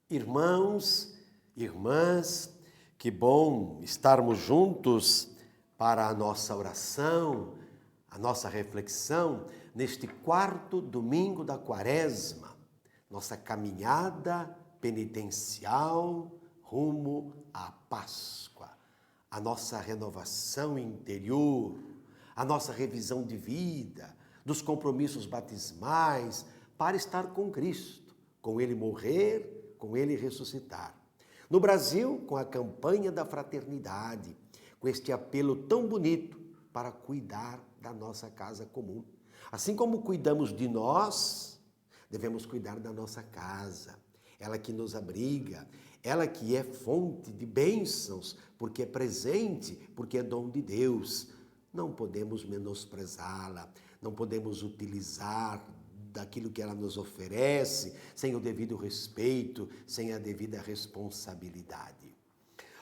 Irmãos, irmãs, que bom estarmos juntos para a nossa oração, a nossa reflexão neste quarto domingo da Quaresma, nossa caminhada penitencial rumo à Páscoa, a nossa renovação interior, a nossa revisão de vida, dos compromissos batismais para estar com Cristo, com Ele morrer, com Ele ressuscitar. No Brasil, com a campanha da fraternidade, com este apelo tão bonito para cuidar da nossa casa comum. Assim como cuidamos de nós, devemos cuidar da nossa casa. Ela que nos abriga, ela que é fonte de bênçãos, porque é presente, porque é dom de Deus. Não podemos menosprezá-la, não podemos utilizar daquilo que ela nos oferece, sem o devido respeito, sem a devida responsabilidade.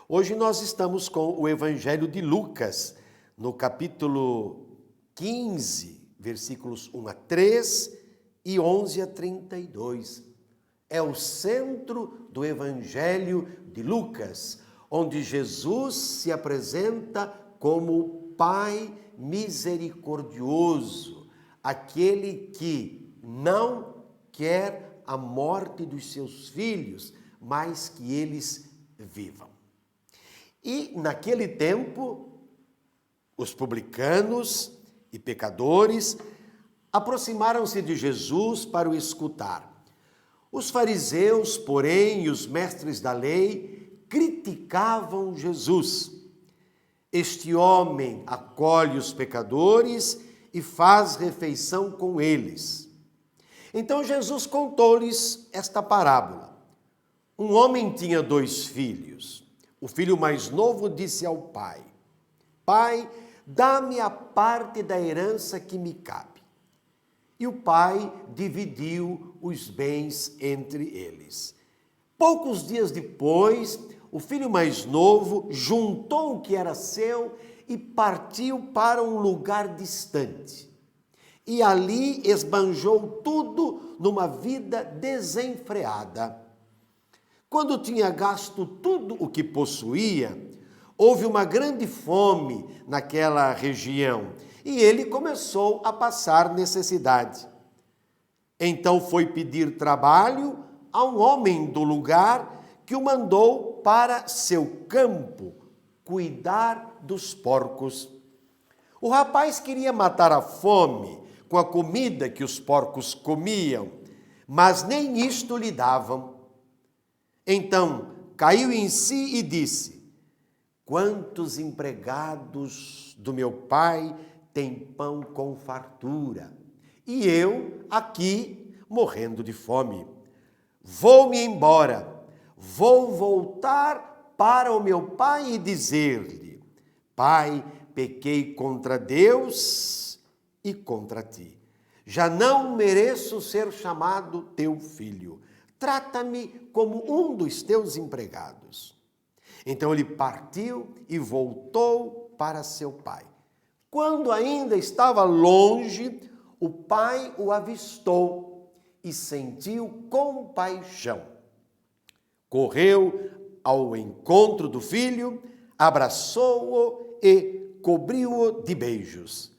Hoje nós estamos com o Evangelho de Lucas, no capítulo 15, versículos 1 a 3 e 11 a 32. É o centro do Evangelho de Lucas, onde Jesus se apresenta como Pai misericordioso, aquele que não quer a morte dos seus filhos, mas que eles vivam. E naquele tempo, os publicanos e pecadores aproximaram-se de Jesus para o escutar. Os fariseus, porém, e os mestres da lei criticavam Jesus. Este homem acolhe os pecadores e faz refeição com eles. Então Jesus contou-lhes esta parábola. Um homem tinha 2 filhos. O filho mais novo disse ao pai: Pai, dá-me a parte da herança que me cabe. E o pai dividiu os bens entre eles. Poucos dias depois, o filho mais novo juntou o que era seu e partiu para um lugar distante. E ali esbanjou tudo numa vida desenfreada. Quando tinha gasto tudo o que possuía, houve uma grande fome naquela região e ele começou a passar necessidade. Então foi pedir trabalho a um homem do lugar que o mandou para seu campo cuidar dos porcos. O rapaz queria matar a fome com a comida que os porcos comiam, mas nem isto lhe davam. Então caiu em si e disse: Quantos empregados do meu pai têm pão com fartura, e eu aqui morrendo de fome. Vou-me embora, vou voltar para o meu pai e dizer-lhe: Pai, pequei contra Deus e contra ti. Já não mereço ser chamado teu filho. Trata-me como um dos teus empregados. Então ele partiu e voltou para seu pai. Quando ainda estava longe, o pai o avistou e sentiu compaixão. Correu ao encontro do filho, abraçou-o e cobriu-o de beijos.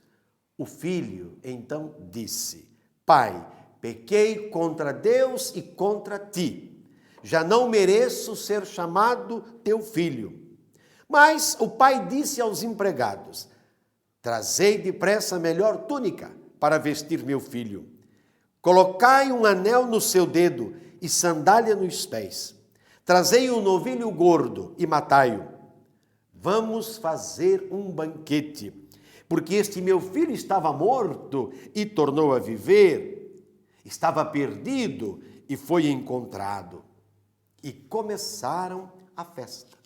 O filho então disse: Pai, pequei contra Deus e contra ti. Já não mereço ser chamado teu filho. Mas o pai disse aos empregados: Trazei depressa a melhor túnica para vestir meu filho. Colocai um anel no seu dedo e sandália nos pés. Trazei um novilho gordo e matai-o. Vamos fazer um banquete, porque este meu filho estava morto e tornou a viver, estava perdido e foi encontrado. E começaram a festa.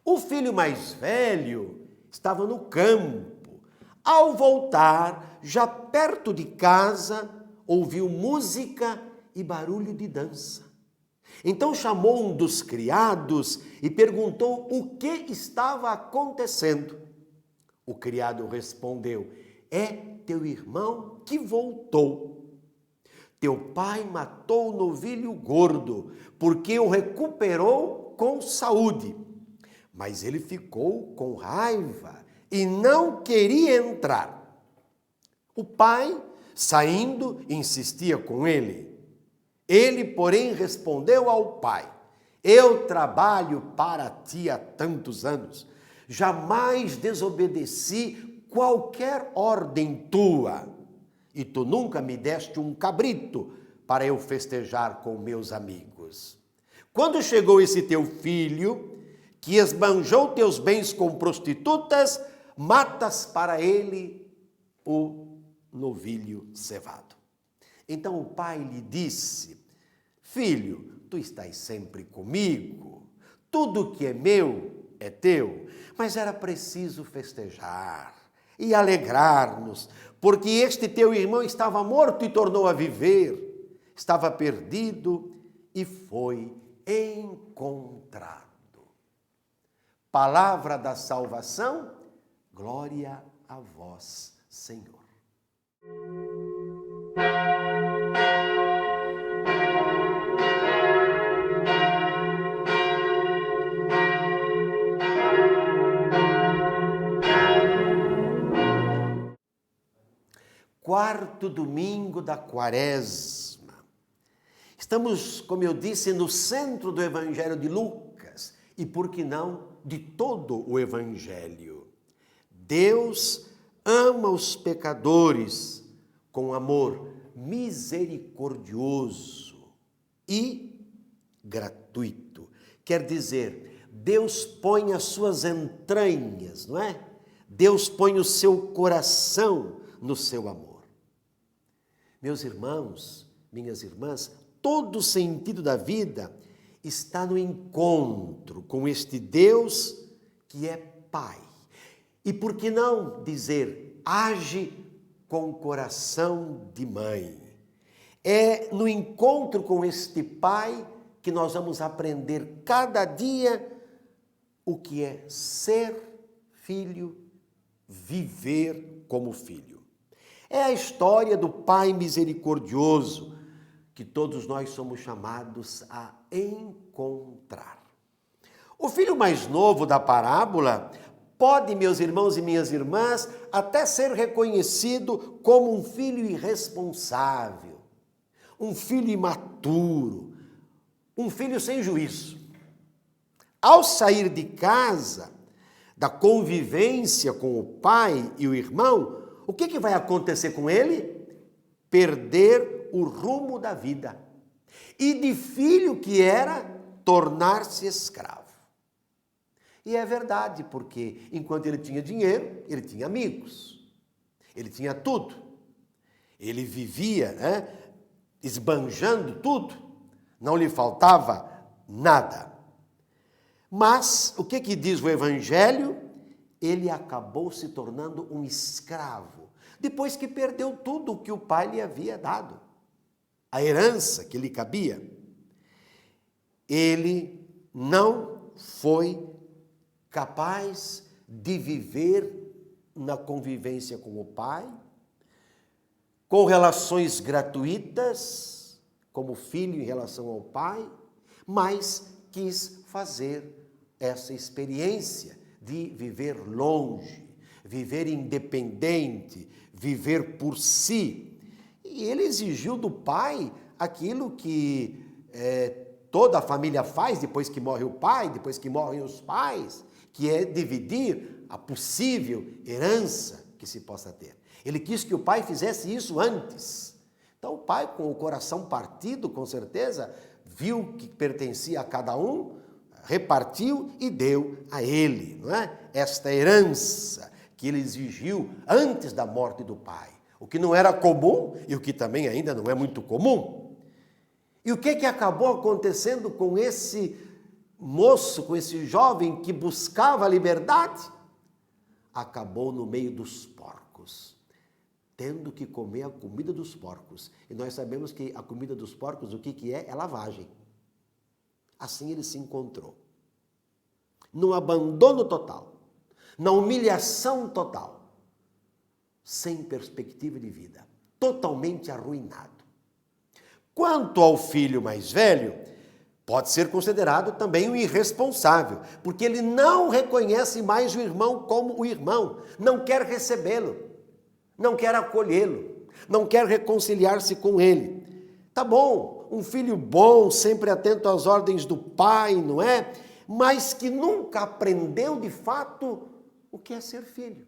O filho mais velho estava no campo. Ao voltar, já perto de casa, ouviu música e barulho de dança. Então chamou um dos criados e perguntou o que estava acontecendo. O criado respondeu: É teu irmão que voltou. teu pai matou o novilho gordo, porque o recuperou com saúde. Mas ele ficou com raiva e não queria entrar. O pai, saindo, insistia com ele. Ele, porém, respondeu ao pai: eu trabalho para ti há tantos anos, jamais desobedeci qualquer ordem tua, e tu nunca me deste um cabrito para eu festejar com meus amigos. Quando chegou esse teu filho, que esbanjou teus bens com prostitutas, matas para ele o novilho cevado. Então o pai lhe disse: filho, tu estás sempre comigo, tudo que é meu é teu, mas era preciso festejar e alegrar-nos, porque este teu irmão estava morto e tornou a viver, estava perdido e foi encontrado. Palavra da salvação, glória a vós, Senhor. Quarto domingo da Quaresma. Estamos, como eu disse, no centro do Evangelho de Lucas e, por que não, de todo o Evangelho. Deus ama os pecadores com amor misericordioso e gratuito. Quer dizer, Deus põe as suas entranhas, não é? Deus põe o seu coração no seu amor. Meus irmãos, minhas irmãs, todo o sentido da vida está no encontro com este Deus que é Pai. E por que não dizer, age com o coração de mãe? É no encontro com este Pai que nós vamos aprender cada dia o que é ser filho, viver como filho. É a história do Pai misericordioso que todos nós somos chamados a encontrar. O filho mais novo da parábola pode, meus irmãos e minhas irmãs, até ser reconhecido como um filho irresponsável, um filho imaturo, um filho sem juízo. Ao sair de casa, da convivência com o pai e o irmão, o que vai acontecer com ele? Perder o rumo da vida. E de filho que era, tornar-se escravo. E é verdade, porque enquanto ele tinha dinheiro, ele tinha amigos. Ele tinha tudo. Ele vivia, esbanjando tudo. Não lhe faltava nada. Mas, o que diz o Evangelho? Ele acabou se tornando um escravo, depois que perdeu tudo o que o pai lhe havia dado, a herança que lhe cabia. Ele não foi capaz de viver na convivência com o pai, com relações gratuitas, como filho em relação ao pai, mas quis fazer essa experiência de viver longe, viver independente, viver por si. E ele exigiu do pai aquilo que toda a família faz depois que morre o pai, depois que morrem os pais, que é dividir a possível herança que se possa ter. Ele quis que o pai fizesse isso antes. Então o pai, com o coração partido, com certeza, viu que pertencia a cada um, repartiu e deu a ele, não é? Esta herança que ele exigiu antes da morte do pai, o que não era comum e o que também ainda não é muito comum. E o que acabou acontecendo com esse moço, com esse jovem que buscava a liberdade? Acabou no meio dos porcos, tendo que comer a comida dos porcos. E nós sabemos que a comida dos porcos, o que é? É lavagem. Assim ele se encontrou, no abandono total, na humilhação total, sem perspectiva de vida, totalmente arruinado. Quanto ao filho mais velho, pode ser considerado também um irresponsável, porque ele não reconhece mais o irmão como o irmão, não quer recebê-lo, não quer acolhê-lo, não quer reconciliar-se com ele. Tá bom, um filho bom, sempre atento às ordens do pai, não é? Mas que nunca aprendeu de fato o que é ser filho.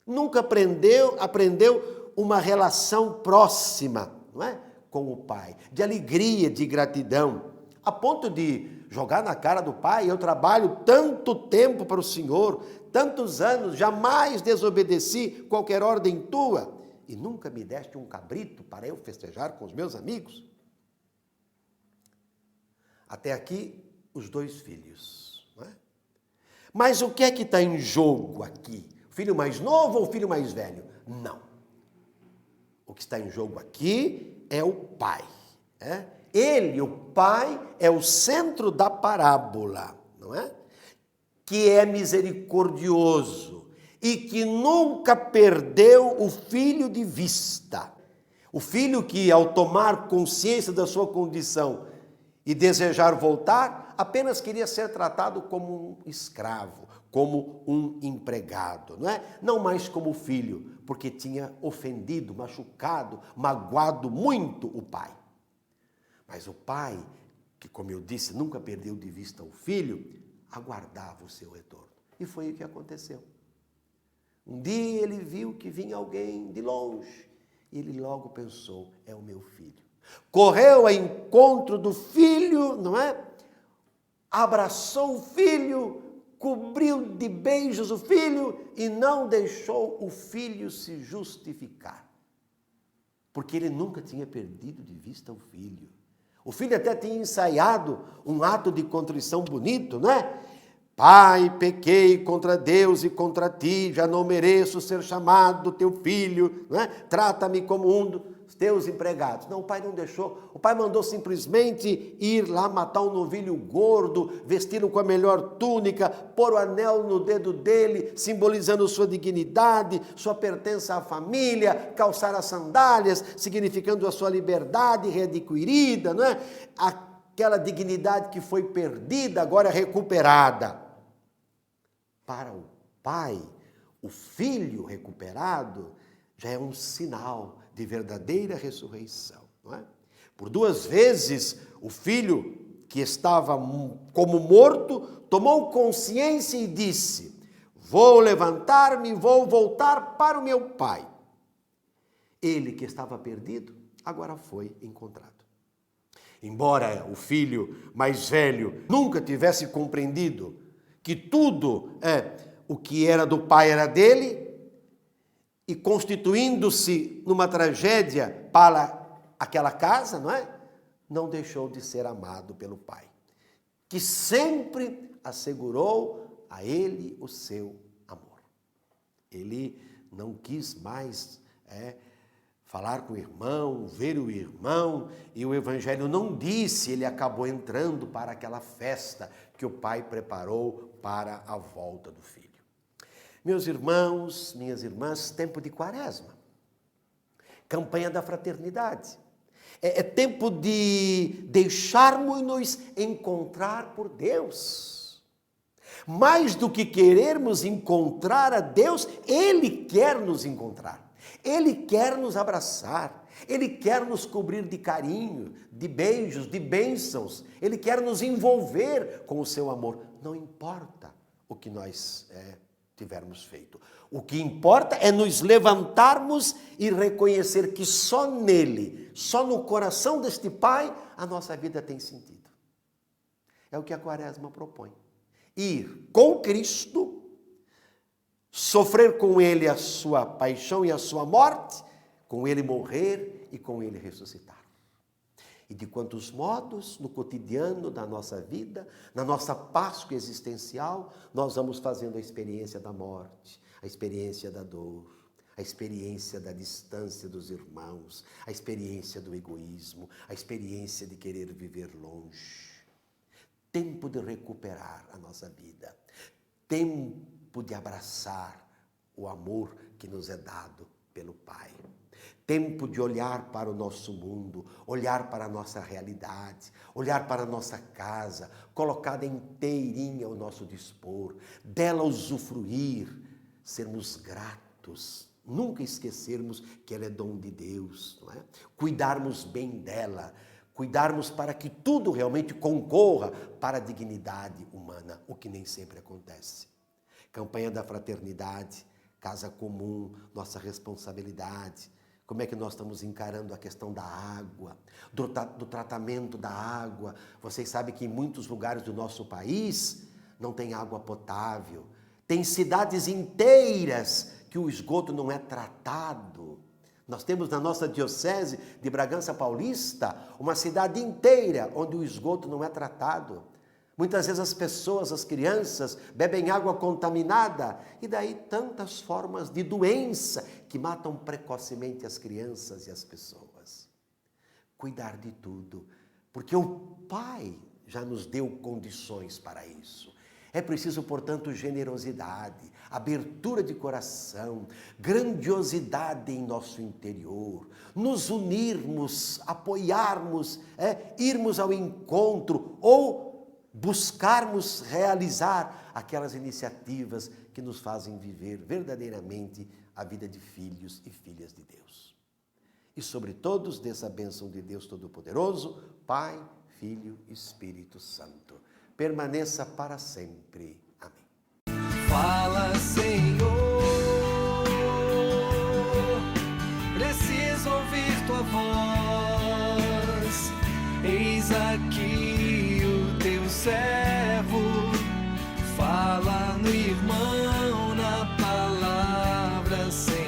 Nunca aprendeu uma relação próxima, não é? Com o pai, de alegria, de gratidão, a ponto de jogar na cara do pai: eu trabalho tanto tempo para o Senhor, tantos anos, jamais desobedeci qualquer ordem tua, e nunca me deste um cabrito para eu festejar com os meus amigos. Até aqui, os dois filhos, não é? Mas o que é que está em jogo aqui? O filho mais novo ou o filho mais velho? Não. O que está em jogo aqui é o pai. Ele, o pai, é o centro da parábola, não é? Que é misericordioso e que nunca perdeu o filho de vista. O filho que, ao tomar consciência da sua condição e desejar voltar, apenas queria ser tratado como um escravo, como um empregado, não é? Não mais como filho, porque tinha ofendido, machucado, magoado muito o pai. Mas o pai, que, como eu disse, nunca perdeu de vista o filho, aguardava o seu retorno. E foi o que aconteceu. Um dia ele viu que vinha alguém de longe, e ele logo pensou: é o meu filho. Correu ao encontro do filho, não é? Abraçou o filho, cobriu de beijos o filho e não deixou o filho se justificar. Porque ele nunca tinha perdido de vista o filho. O filho até tinha ensaiado um ato de contrição bonito, não é? Pai, pequei contra Deus e contra ti, já não mereço ser chamado teu filho, não é? Trata-me como um dos teus empregados. Não, o pai não deixou. O pai mandou simplesmente ir lá matar um novilho gordo, vesti-lo com a melhor túnica, pôr o anel no dedo dele, simbolizando sua dignidade, sua pertença à família, calçar as sandálias, significando a sua liberdade readquirida, não é? Aquela dignidade que foi perdida, agora recuperada. Para o pai, o filho recuperado já é um sinal de verdadeira ressurreição, não é? Por duas vezes, o filho que estava como morto tomou consciência e disse: vou levantar-me, vou voltar para o meu pai. Ele que estava perdido, agora foi encontrado. Embora o filho mais velho nunca tivesse compreendido que tudo o que era do pai era dele, e constituindo-se numa tragédia para aquela casa, não é? Não deixou de ser amado pelo pai, que sempre assegurou a ele o seu amor. Ele não quis mais falar com o irmão, ver o irmão, e o evangelho não disse, ele acabou entrando para aquela festa que o pai preparou para a volta do filho. Meus irmãos, minhas irmãs, tempo de quaresma, campanha da fraternidade, é tempo de deixarmos-nos encontrar por Deus. Mais do que querermos encontrar a Deus, Ele quer nos encontrar. Ele quer nos abraçar, Ele quer nos cobrir de carinho, de beijos, de bênçãos. Ele quer nos envolver com o seu amor. Não importa o que nós tivermos feito. O que importa é nos levantarmos e reconhecer que só nele, só no coração deste Pai, a nossa vida tem sentido. É o que a quaresma propõe. Ir com Cristo, sofrer com ele a sua paixão e a sua morte, com ele morrer e com ele ressuscitar. E de quantos modos, no cotidiano da nossa vida, na nossa Páscoa existencial, nós vamos fazendo a experiência da morte, a experiência da dor, a experiência da distância dos irmãos, a experiência do egoísmo, a experiência de querer viver longe. Tempo de recuperar a nossa vida, tempo de abraçar o amor que nos é dado pelo Pai. tempo de olhar para o nosso mundo, olhar para a nossa realidade, olhar para a nossa casa, colocada inteirinha ao nosso dispor, dela usufruir, sermos gratos, nunca esquecermos que ela é dom de Deus, não é? Cuidarmos bem dela, cuidarmos para que tudo realmente concorra para a dignidade humana, o que nem sempre acontece. Campanha da fraternidade, casa comum, nossa responsabilidade. Como é que nós estamos encarando a questão da água, do tratamento da água? Vocês sabem que em muitos lugares do nosso país não tem água potável. Tem cidades inteiras que o esgoto não é tratado. Nós temos na nossa diocese de Bragança Paulista uma cidade inteira onde o esgoto não é tratado. Muitas vezes as pessoas, as crianças, bebem água contaminada e daí tantas formas de doença que matam precocemente as crianças e as pessoas. Cuidar de tudo, porque o Pai já nos deu condições para isso. É preciso, portanto, generosidade, abertura de coração, grandiosidade em nosso interior, nos unirmos, apoiarmos, irmos ao encontro ou buscarmos realizar aquelas iniciativas que nos fazem viver verdadeiramente a vida de filhos e filhas de Deus. E sobre todos, dessa bênção de Deus Todo-Poderoso, Pai, Filho e Espírito Santo. Permaneça para sempre. Amém. Fala, Senhor, preciso ouvir tua voz. Eis aqui o teu servo, fala no irmão, na palavra, Senhor.